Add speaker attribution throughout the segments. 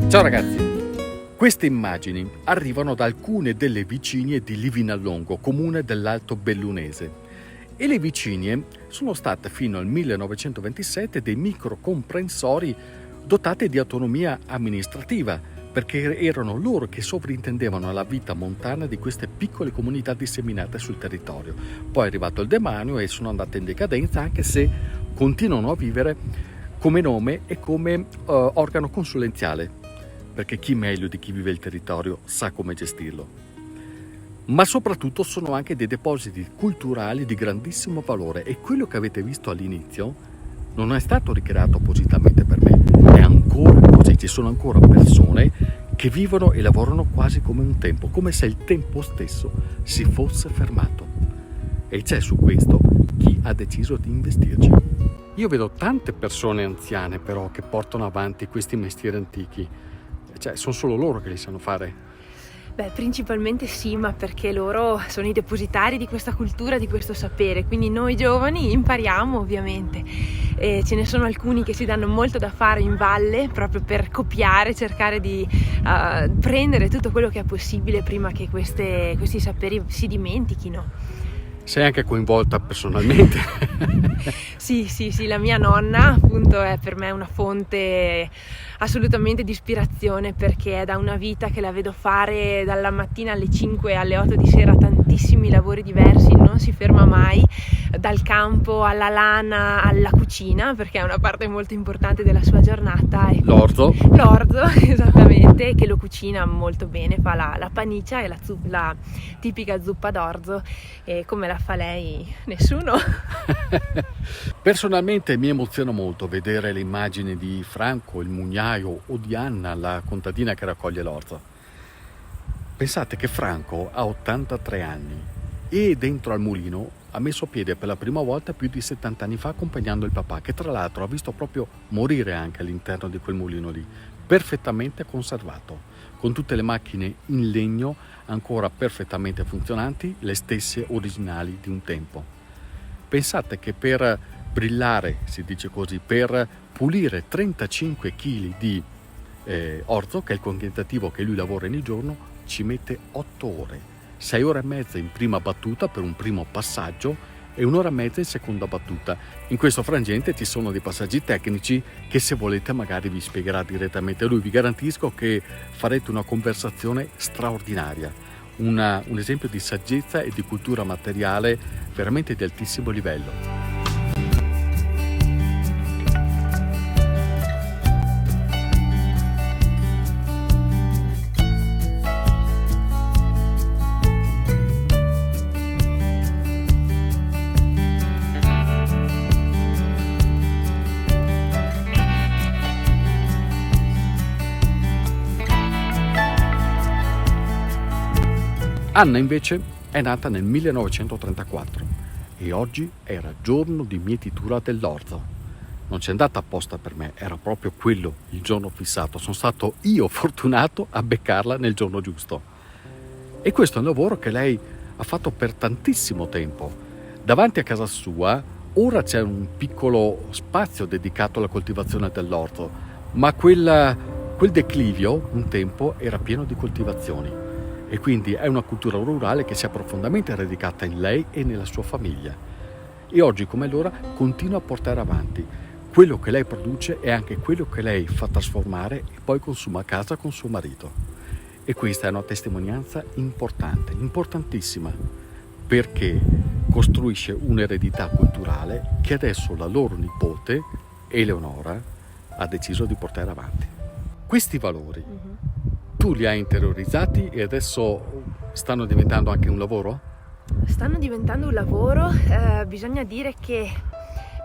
Speaker 1: Ciao ragazzi, queste immagini arrivano da alcune delle vicinie di Livinallongo, comune dell'Alto Bellunese. E le vicinie sono state fino al 1927 dei microcomprensori dotati di autonomia amministrativa, perché erano loro che sovrintendevano alla vita montana di queste piccole comunità disseminate sul territorio. Poi è arrivato il demanio e sono andate in decadenza, anche se continuano a vivere come nome e come organo consulenziale, perché chi meglio di chi vive il territorio sa come gestirlo. Ma soprattutto sono anche dei depositi culturali di grandissimo valore, e quello che avete visto all'inizio non è stato ricreato appositamente per me, è ancora così. Ci sono ancora persone che vivono e lavorano quasi come un tempo, come se il tempo stesso si fosse fermato. E c'è su questo chi ha deciso di investirci. Io vedo tante persone anziane però che portano avanti questi mestieri antichi. Cioè, sono solo loro che li sanno fare.
Speaker 2: Beh, principalmente sì, ma perché loro sono i depositari di questa cultura, di questo sapere, quindi noi giovani impariamo ovviamente. E ce ne sono alcuni che si danno molto da fare in valle proprio per copiare, cercare di prendere tutto quello che è possibile prima che questi saperi si dimentichino.
Speaker 1: Sei anche coinvolta personalmente?
Speaker 2: Sì, la mia nonna appunto è per me una fonte assolutamente di ispirazione, perché è da una vita che la vedo fare dalla mattina alle 5 alle 8 di sera tantissimi lavori diversi, non si ferma mai, dal campo alla lana alla cucina, perché è una parte molto importante della sua giornata. E
Speaker 1: L'orzo,
Speaker 2: esattamente, che lo cucina molto bene, fa la paniccia e la tipica zuppa d'orzo, e come la fa lei nessuno.
Speaker 1: Personalmente mi emoziona molto vedere le immagini di Franco, il mugnaio, o di Anna, la contadina che raccoglie l'orzo. Pensate che Franco ha 83 anni e dentro al mulino ha messo piede per la prima volta più di 70 anni fa, accompagnando il papà, che tra l'altro ha visto proprio morire anche all'interno di quel mulino lì, perfettamente conservato, con tutte le macchine in legno ancora perfettamente funzionanti, le stesse originali di un tempo. Pensate che per brillare, si dice così, per pulire 35 kg di orzo, che è il quantitativo che lui lavora ogni giorno, ci mette 8 ore, 6 ore e mezza in prima battuta per un primo passaggio e 1 ora e mezza in seconda battuta. In questo frangente ci sono dei passaggi tecnici che, se volete, magari vi spiegherà direttamente lui. Vi garantisco che farete una conversazione straordinaria, un esempio di saggezza e di cultura materiale veramente di altissimo livello. Anna invece è nata nel 1934 e oggi era giorno di mietitura dell'orzo. Non c'è andata apposta per me, era proprio quello il giorno fissato. Sono stato io fortunato a beccarla nel giorno giusto. E questo è un lavoro che lei ha fatto per tantissimo tempo. Davanti a casa sua ora c'è un piccolo spazio dedicato alla coltivazione dell'orzo, ma quel declivio un tempo era pieno di coltivazioni. E quindi è una cultura rurale che si è profondamente radicata in lei e nella sua famiglia. E oggi come allora continua a portare avanti quello che lei produce e anche quello che lei fa trasformare e poi consuma a casa con suo marito. E questa è una testimonianza importante, importantissima, perché costruisce un'eredità culturale che adesso la loro nipote, Eleonora, ha deciso di portare avanti. Questi valori tu li hai interiorizzati e adesso stanno diventando anche un lavoro?
Speaker 2: Stanno diventando un lavoro, bisogna dire che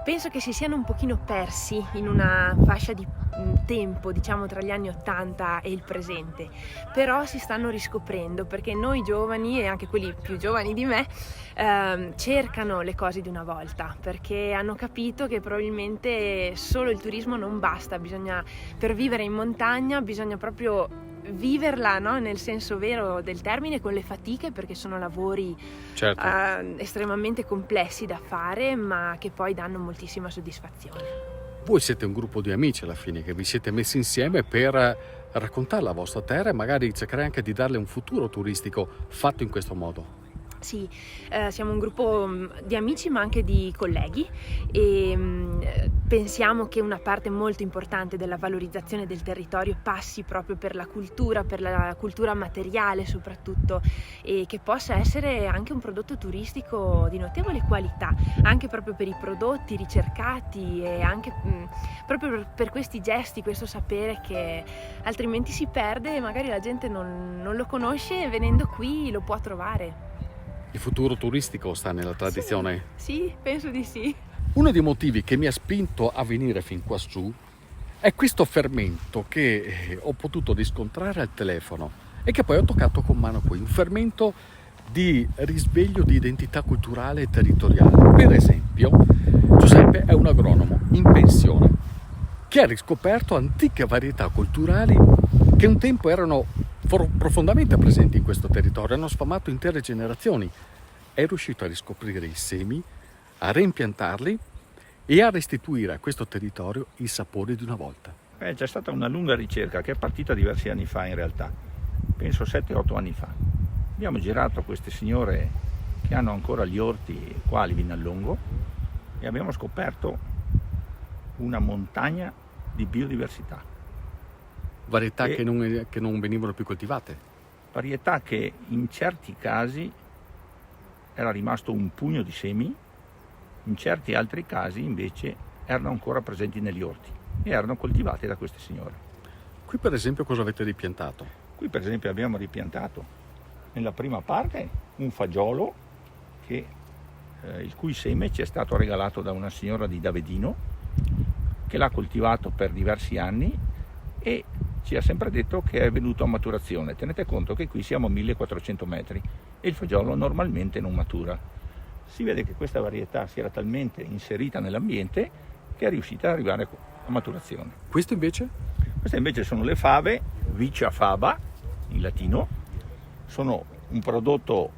Speaker 2: penso che si siano un pochino persi in una fascia di tempo, diciamo tra gli anni 80 e il presente, però si stanno riscoprendo, perché noi giovani e anche quelli più giovani di me cercano le cose di una volta, perché hanno capito che probabilmente solo il turismo non basta, per vivere in montagna bisogna proprio viverla, no? Nel senso vero del termine, con le fatiche, perché sono lavori estremamente complessi da fare, ma che poi danno moltissima soddisfazione.
Speaker 1: Voi siete un gruppo di amici alla fine che vi siete messi insieme per raccontare la vostra terra e magari cercare anche di darle un futuro turistico fatto in questo modo.
Speaker 2: Sì, siamo un gruppo di amici ma anche di colleghi e pensiamo che una parte molto importante della valorizzazione del territorio passi proprio per la cultura materiale soprattutto, e che possa essere anche un prodotto turistico di notevole qualità, anche proprio per i prodotti ricercati e anche proprio per questi gesti, questo sapere che altrimenti si perde e magari la gente non lo conosce e venendo qui lo può trovare.
Speaker 1: Il futuro turistico sta nella tradizione?
Speaker 2: Sì, penso di sì.
Speaker 1: Uno dei motivi che mi ha spinto a venire fin quassù è questo fermento che ho potuto riscontrare al telefono e che poi ho toccato con mano qui, un fermento di risveglio di identità culturale e territoriale. Per esempio, Giuseppe è un agronomo in pensione che ha riscoperto antiche varietà culturali che un tempo erano profondamente presenti in questo territorio, hanno sfamato intere generazioni. È riuscito a riscoprire i semi, a reimpiantarli e a restituire a questo territorio i sapori di una volta.
Speaker 3: C'è stata una lunga ricerca che è partita diversi anni fa in realtà, penso 7-8 anni fa. Abbiamo girato queste signore che hanno ancora gli orti qua a Livinallongo e abbiamo scoperto una montagna di biodiversità.
Speaker 1: Varietà che non venivano più coltivate.
Speaker 3: Varietà che in certi casi era rimasto un pugno di semi, in certi altri casi invece erano ancora presenti negli orti e erano coltivate da queste signore.
Speaker 1: Qui per esempio cosa avete ripiantato?
Speaker 3: Qui per esempio abbiamo ripiantato nella prima parte un fagiolo il cui seme ci è stato regalato da una signora di Davedino che l'ha coltivato per diversi anni e ci ha sempre detto che è venuto a maturazione. Tenete conto che qui siamo a 1400 metri e il fagiolo normalmente non matura. Si vede che questa varietà si era talmente inserita nell'ambiente che è riuscita ad arrivare a maturazione.
Speaker 1: Questo invece?
Speaker 3: Queste invece sono le fave, Vicia faba in latino, sono un prodotto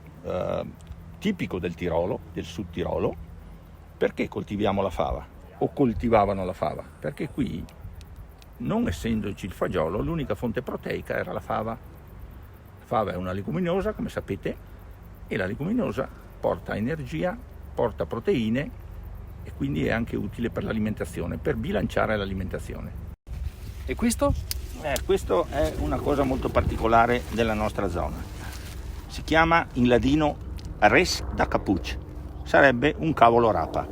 Speaker 3: tipico del Tirolo, del Sud Tirolo. Perché coltiviamo la fava? O coltivavano la fava? Perché qui, non essendoci il fagiolo, l'unica fonte proteica era la fava. La fava è una leguminosa, come sapete, e la leguminosa porta energia, porta proteine e quindi è anche utile per l'alimentazione, per bilanciare l'alimentazione.
Speaker 1: E questo?
Speaker 3: Questo è una cosa molto particolare della nostra zona. Si chiama in ladino res da capuc, sarebbe un cavolo rapa.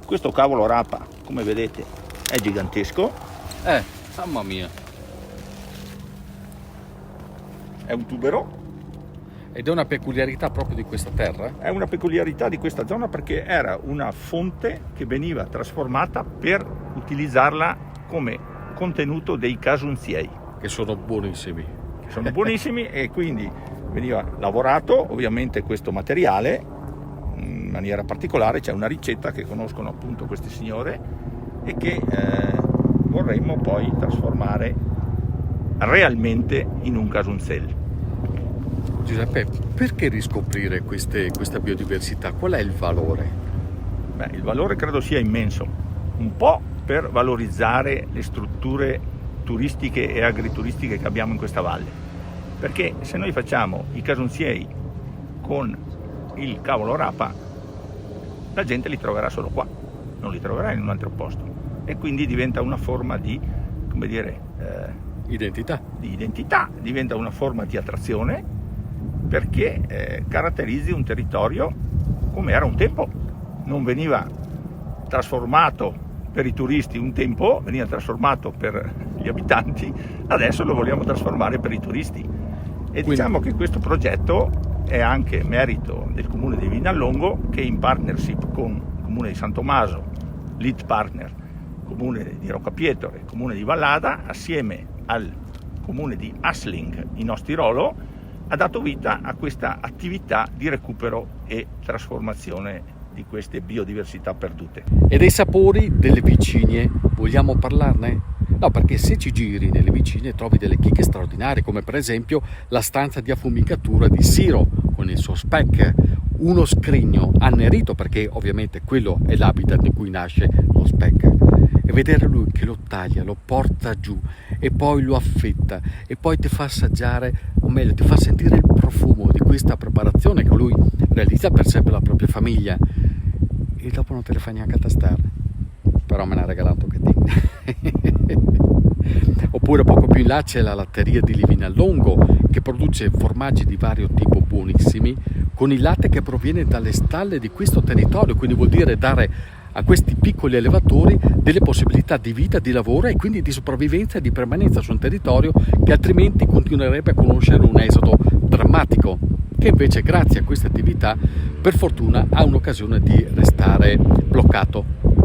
Speaker 3: Questo cavolo rapa, come vedete, è gigantesco.
Speaker 1: Mamma mia.
Speaker 3: È un tubero.
Speaker 1: Ed è una peculiarità proprio di questa terra?
Speaker 3: È una peculiarità di questa zona perché era una fonte che veniva trasformata per utilizzarla come contenuto dei casunziei.
Speaker 1: Che sono buonissimi.
Speaker 3: Sono buonissimi e quindi veniva lavorato ovviamente questo materiale in maniera particolare. C'è una ricetta che conoscono appunto queste signore e che vorremmo poi trasformare realmente in un casunzel.
Speaker 1: Giuseppe, perché riscoprire questa biodiversità? Qual è il valore?
Speaker 3: Il valore credo sia immenso, un po' per valorizzare le strutture turistiche e agrituristiche che abbiamo in questa valle, perché se noi facciamo i casunziei con il cavolo rapa, la gente li troverà solo qua, non li troverà in un altro posto e quindi diventa una forma di, come dire,
Speaker 1: identità,
Speaker 3: diventa una forma di attrazione perché caratterizzi un territorio come era un tempo. Non veniva trasformato per i turisti un tempo, veniva trasformato per gli abitanti, adesso lo vogliamo trasformare per i turisti. E diciamo che questo progetto è anche merito del Comune di Livinallongo che in partnership con il Comune di San Tommaso, lead partner, Comune di Roccapietore, Comune di Vallada, assieme al Comune di Assling in Ostirolo, ha dato vita a questa attività di recupero e trasformazione di queste biodiversità perdute.
Speaker 1: E dei sapori delle vicine, vogliamo parlarne? No, perché se ci giri nelle vicine trovi delle chicche straordinarie, come per esempio la stanza di affumicatura di Siro con il suo speck, uno scrigno annerito, perché ovviamente quello è l'habitat in cui nasce lo speck, e vedere lui che lo taglia, lo porta giù e poi lo affetta e poi ti fa assaggiare, o meglio ti fa sentire il profumo di questa preparazione che lui realizza per sé e per la propria famiglia, e dopo non te le fa neanche tastare, però me ne ha regalato che ti. Oppure poco più in là c'è la latteria di Livinallongo, che produce formaggi di vario tipo buonissimi con il latte che proviene dalle stalle di questo territorio, quindi vuol dire dare a questi piccoli allevatori delle possibilità di vita, di lavoro e quindi di sopravvivenza e di permanenza su un territorio che altrimenti continuerebbe a conoscere un esodo drammatico, che invece grazie a queste attività per fortuna ha un'occasione di restare bloccato.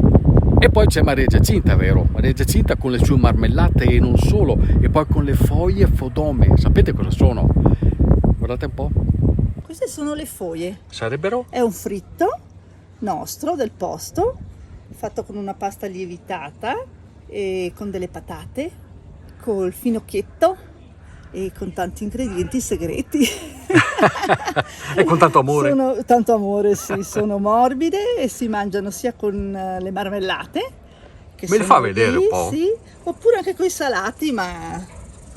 Speaker 1: E poi c'è Maria Giacinta, vero? Maria Giacinta con le sue marmellate e non solo, e poi con le foglie fodome. Sapete cosa sono? Guardate un po'.
Speaker 4: Queste sono le foglie.
Speaker 1: Sarebbero?
Speaker 4: È un fritto nostro del posto, fatto con una pasta lievitata e con delle patate, col finocchietto e con tanti ingredienti segreti.
Speaker 1: E con tanto amore.
Speaker 4: Tanto amore, sì, sono morbide e si mangiano sia con le marmellate, che
Speaker 1: Me le fa vedere un po'?
Speaker 4: Sì, oppure anche con i salati, ma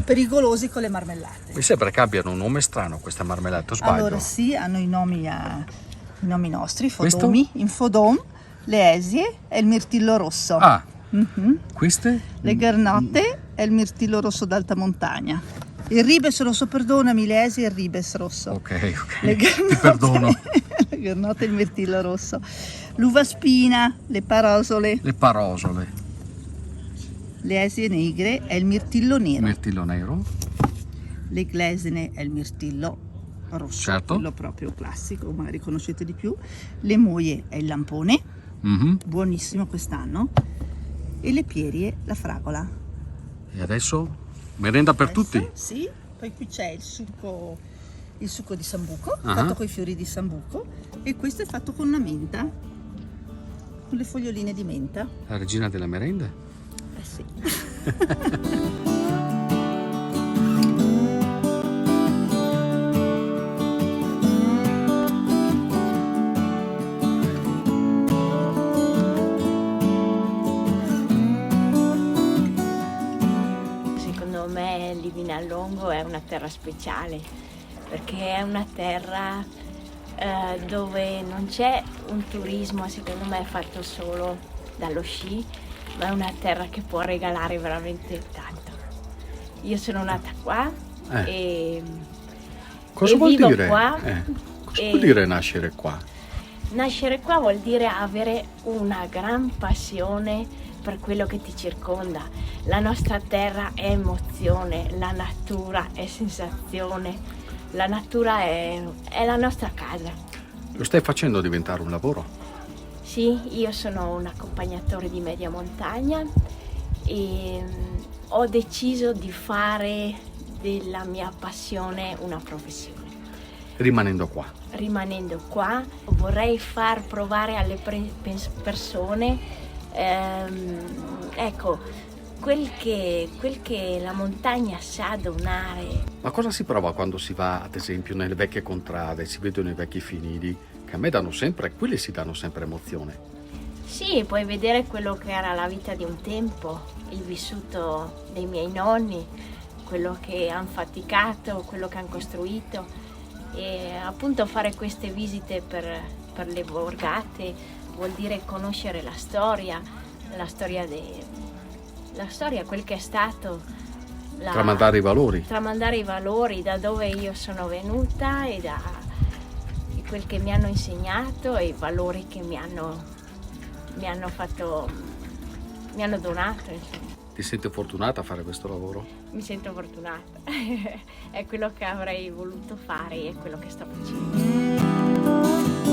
Speaker 4: pericolosi con le marmellate.
Speaker 1: Mi sembra che abbiano un nome strano queste marmellate, o sbaglio?
Speaker 4: Allora sì, hanno i nomi nostri,
Speaker 1: Questo?
Speaker 4: Fodomi, Infodom, le esie e il mirtillo rosso.
Speaker 1: Ah,
Speaker 4: Mhm.
Speaker 1: queste?
Speaker 4: Le garnotte e il mirtillo rosso d'alta montagna. Il ribes rosso, perdonami, le esie e il ribes rosso.
Speaker 1: Ok,
Speaker 4: Le
Speaker 1: ti perdono.
Speaker 4: le garnotte e il mirtillo rosso. L'uva spina, le parosole,
Speaker 1: Le parosole.
Speaker 4: le esie negre e il mirtillo
Speaker 1: Il
Speaker 4: nero.
Speaker 1: mirtillo nero.
Speaker 4: Le glesine e il mirtillo rosso,
Speaker 1: Certo.
Speaker 4: quello proprio classico, magari conoscete di più. Le moie e il lampone,
Speaker 1: Mhm.
Speaker 4: buonissimo quest'anno. E le pierie, la fragola.
Speaker 1: E adesso? Merenda per
Speaker 4: Adesso,
Speaker 1: tutti?
Speaker 4: Sì, poi qui c'è il succo di sambuco,
Speaker 1: Ah.
Speaker 4: fatto con i fiori di sambuco, e questo è fatto con la menta, con le foglioline di menta.
Speaker 1: La regina della merenda?
Speaker 4: Eh sì.
Speaker 5: Secondo me Livinallongo è una terra speciale perché è una terra dove non c'è un turismo, secondo me, fatto solo dallo sci, ma è una terra che può regalare veramente tanto. Io sono nata qua e
Speaker 1: Cosa
Speaker 5: e
Speaker 1: vuol
Speaker 5: vivo
Speaker 1: dire?
Speaker 5: qua.
Speaker 1: Cosa
Speaker 5: E
Speaker 1: vuol dire nascere qua?
Speaker 5: nascere qua vuol dire avere una gran passione per quello che ti circonda. La nostra terra è emozione, la natura è sensazione, la natura è la nostra casa.
Speaker 1: Lo stai facendo diventare un lavoro?
Speaker 5: Sì, io sono un accompagnatore di media montagna e ho deciso di fare della mia passione una professione.
Speaker 1: Rimanendo qua.
Speaker 5: Rimanendo qua vorrei far provare alle persone ecco quel che la montagna sa donare.
Speaker 1: Ma cosa si prova quando si va, ad esempio, nelle vecchie contrade, si vedono i vecchi fienili, che a me danno sempre, quelli si danno sempre emozione.
Speaker 5: Sì, puoi vedere quello che era la vita di un tempo, il vissuto dei miei nonni, quello che hanno faticato, quello che hanno costruito, e appunto fare queste visite per le borgate vuol dire conoscere la storia, quel che è stato,
Speaker 1: Tramandare i valori.
Speaker 5: tramandare i valori da dove io sono venuta e da quel che mi hanno insegnato e i valori che mi hanno donato, insomma.
Speaker 1: Ti senti fortunata a fare questo lavoro?
Speaker 5: Mi sento fortunata, è quello che avrei voluto fare e è quello che sto facendo.